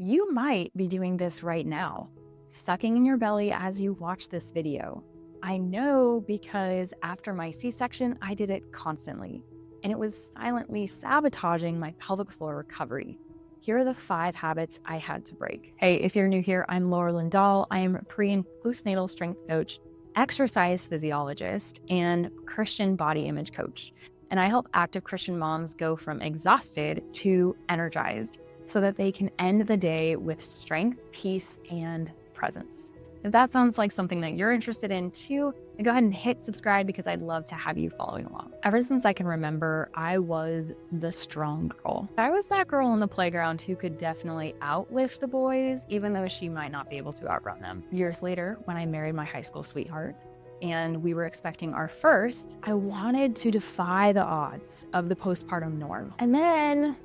You might be doing this right now, sucking in your belly as you watch this video. I know because after my C-section, I did it constantly, and it was silently sabotaging my pelvic floor recovery. Here are the 5 habits I had to break. Hey, if you're new here, I'm Laura Lindahl. I am a pre- and postnatal strength coach, exercise physiologist, and Christian body image coach. And I help active Christian moms go from exhausted to energized, so that they can end the day with strength, peace, and presence. If that sounds like something that you're interested in too, then go ahead and hit subscribe because I'd love to have you following along. Ever since I can remember, I was the strong girl. I was that girl in the playground who could definitely outlift the boys, even though she might not be able to outrun them. Years later, when I married my high school sweetheart, and we were expecting our first, I wanted to defy the odds of the postpartum norm. And then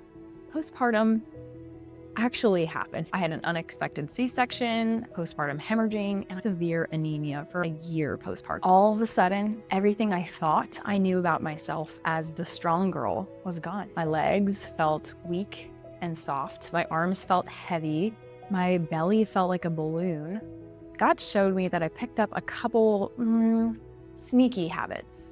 postpartum actually happened. I had an unexpected C-section, postpartum hemorrhaging, and severe anemia for a year postpartum. All of a sudden, everything I thought I knew about myself as the strong girl was gone. My legs felt weak and soft. My arms felt heavy. My belly felt like a balloon. God showed me that I picked up a couple sneaky habits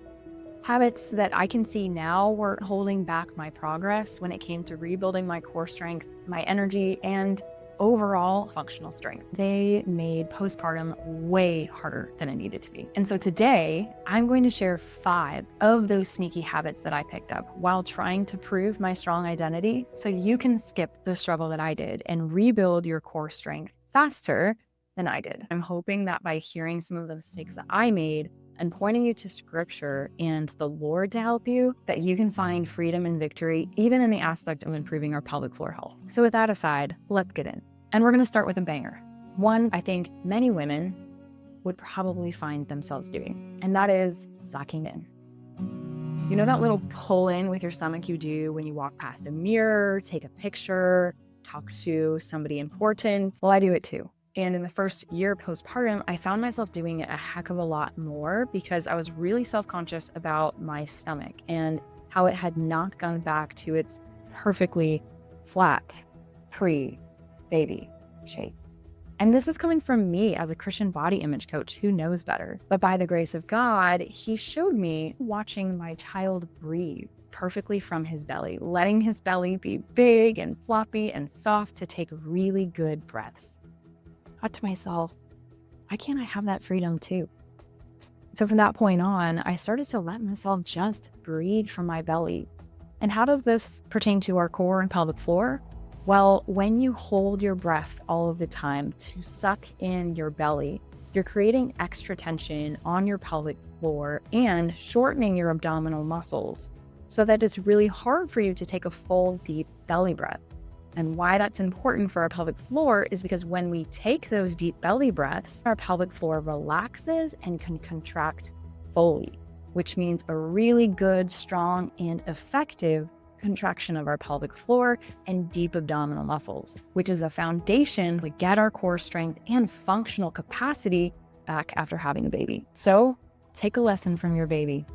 that I can see now were holding back my progress when it came to rebuilding my core strength, my energy, and overall functional strength. They made postpartum way harder than it needed to be. And so today, I'm going to share 5 of those sneaky habits that I picked up while trying to prove my strong identity so you can skip the struggle that I did and rebuild your core strength faster than I did. I'm hoping that by hearing some of the mistakes that I made and pointing you to scripture and the Lord to help you, that you can find freedom and victory, even in the aspect of improving our pelvic floor health. So with that aside, let's get in. And we're gonna start with a banger. One I think many women would probably find themselves doing, and that is sucking in. You know that little pull in with your stomach you do when you walk past a mirror, take a picture, talk to somebody important? Well, I do it too. And in the first year postpartum, I found myself doing it a heck of a lot more because I was really self-conscious about my stomach and how it had not gone back to its perfectly flat, pre-baby shape. And this is coming from me as a Christian body image coach who knows better. But by the grace of God, he showed me watching my child breathe perfectly from his belly, letting his belly be big and floppy and soft to take really good breaths. I thought to myself, why can't I have that freedom too? So from that point on, I started to let myself just breathe from my belly. And how does this pertain to our core and pelvic floor? Well, when you hold your breath all of the time to suck in your belly, you're creating extra tension on your pelvic floor and shortening your abdominal muscles so that it's really hard for you to take a full, deep belly breath. And why that's important for our pelvic floor is because when we take those deep belly breaths, our pelvic floor relaxes and can contract fully, which means a really good, strong, and effective contraction of our pelvic floor and deep abdominal muscles, which is a foundation to get our core strength and functional capacity back after having a baby. So take a lesson from your baby.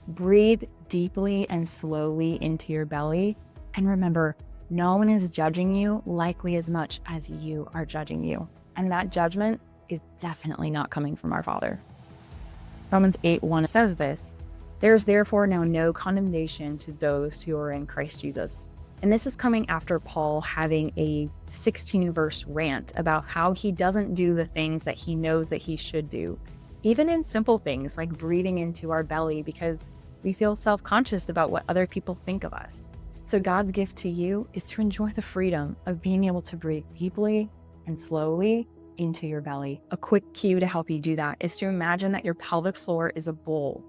Breathe deeply and slowly into your belly. And remember, no one is judging you likely as much as you are judging you. And that judgment is definitely not coming from our Father. Romans 8:1 says this, "There is therefore now no condemnation to those who are in Christ Jesus." And this is coming after Paul having a 16-verse rant about how he doesn't do the things that he knows that he should do, even in simple things like breathing into our belly because we feel self-conscious about what other people think of us. So God's gift to you is to enjoy the freedom of being able to breathe deeply and slowly into your belly. A quick cue to help you do that is to imagine that your pelvic floor is a bowl.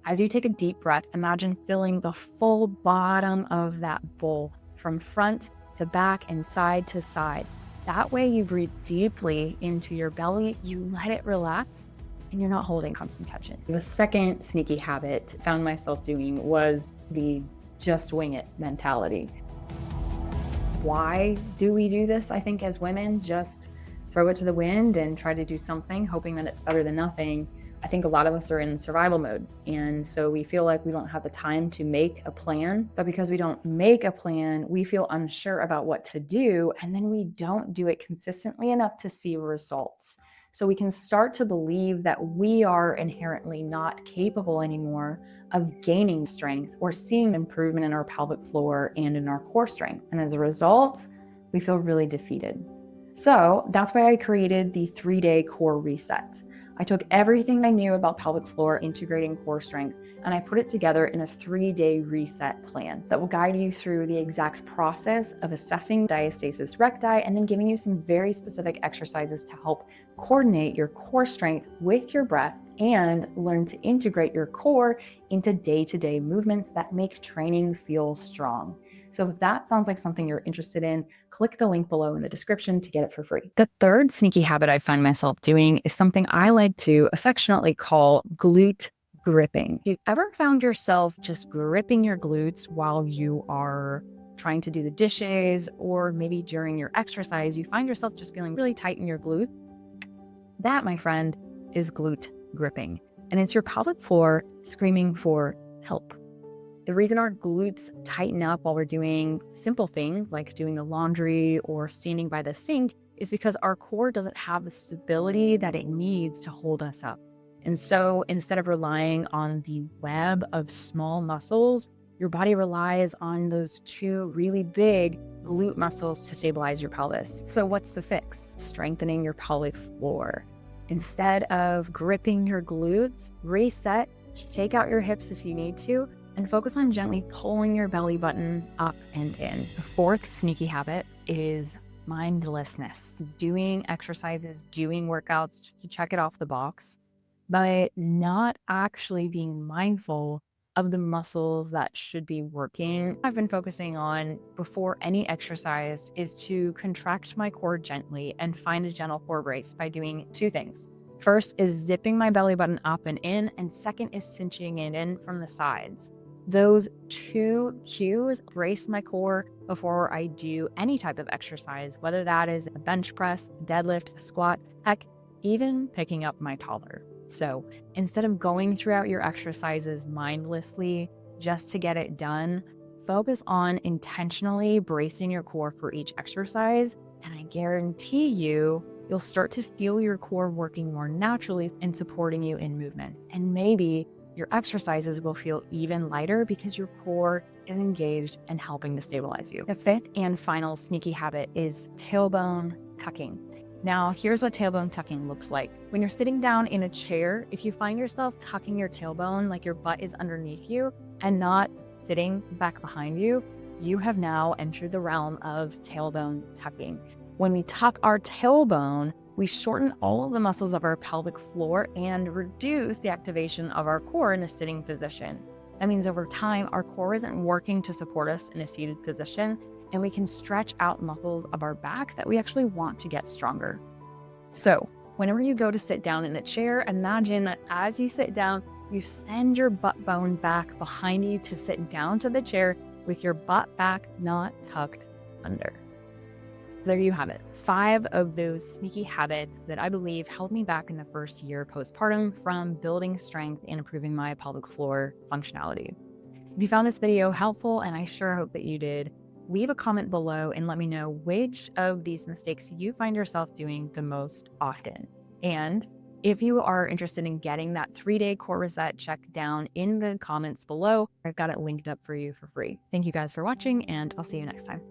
As you take a deep breath, imagine filling the full bottom of that bowl from front to back and side to side. That way you breathe deeply into your belly, you let it relax, and you're not holding constant tension. The second sneaky habit I found myself doing was the just wing it mentality. Why do we do this? I think as women, just throw it to the wind and try to do something, hoping that it's better than nothing. I think a lot of us are in survival mode. And so we feel like we don't have the time to make a plan. But because we don't make a plan, we feel unsure about what to do. And then we don't do it consistently enough to see results. So we can start to believe that we are inherently not capable anymore of gaining strength or seeing improvement in our pelvic floor and in our core strength. And as a result, we feel really defeated. So that's why I created the 3-day core reset. I took everything I knew about pelvic floor, integrating core strength, and I put it together in a 3-day reset plan that will guide you through the exact process of assessing diastasis recti and then giving you some very specific exercises to help coordinate your core strength with your breath and learn to integrate your core into day-to-day movements that make training feel strong. So if that sounds like something you're interested in, click the link below in the description to get it for free. The third sneaky habit I find myself doing is something I like to affectionately call glute gripping. If you've ever found yourself just gripping your glutes while you are trying to do the dishes, or maybe during your exercise, you find yourself just feeling really tight in your glute, that, my friend, is glute gripping. And it's your pelvic floor screaming for help. The reason our glutes tighten up while we're doing simple things like doing the laundry or standing by the sink is because our core doesn't have the stability that it needs to hold us up. And so instead of relying on the web of small muscles, your body relies on those two really big glute muscles to stabilize your pelvis. So what's the fix? Strengthening your pelvic floor. Instead of gripping your glutes, reset, shake out your hips if you need to, and focus on gently pulling your belly button up and in. The fourth sneaky habit is mindlessness. Doing exercises, doing workouts just to check it off the box, but not actually being mindful of the muscles that should be working. I've been focusing on before any exercise is to contract my core gently and find a gentle core brace by doing two things. First is zipping my belly button up and in, and second is cinching it in from the sides. Those two cues brace my core before I do any type of exercise, whether that is a bench press, deadlift, squat, heck, even picking up my toddler. So instead of going throughout your exercises mindlessly just to get it done, focus on intentionally bracing your core for each exercise, and I guarantee you'll start to feel your core working more naturally and supporting you in movement. And maybe your exercises will feel even lighter because your core is engaged and helping to stabilize you. The fifth and final sneaky habit is tailbone tucking. Now, here's what tailbone tucking looks like. When you're sitting down in a chair, if you find yourself tucking your tailbone like your butt is underneath you and not sitting back behind you, you have now entered the realm of tailbone tucking. When we tuck our tailbone, we shorten all of the muscles of our pelvic floor and reduce the activation of our core in a sitting position. That means over time, our core isn't working to support us in a seated position, and we can stretch out muscles of our back that we actually want to get stronger. So whenever you go to sit down in a chair, imagine that as you sit down, you send your butt bone back behind you to sit down to the chair with your butt back not tucked under. There you have it. 5 of those sneaky habits that I believe held me back in the first year postpartum from building strength and improving my pelvic floor functionality. If you found this video helpful, and I sure hope that you did, leave a comment below and let me know which of these mistakes you find yourself doing the most often. And if you are interested in getting that 3-day core reset, check down in the comments below. I've got it linked up for you for free. Thank you guys for watching, and I'll see you next time.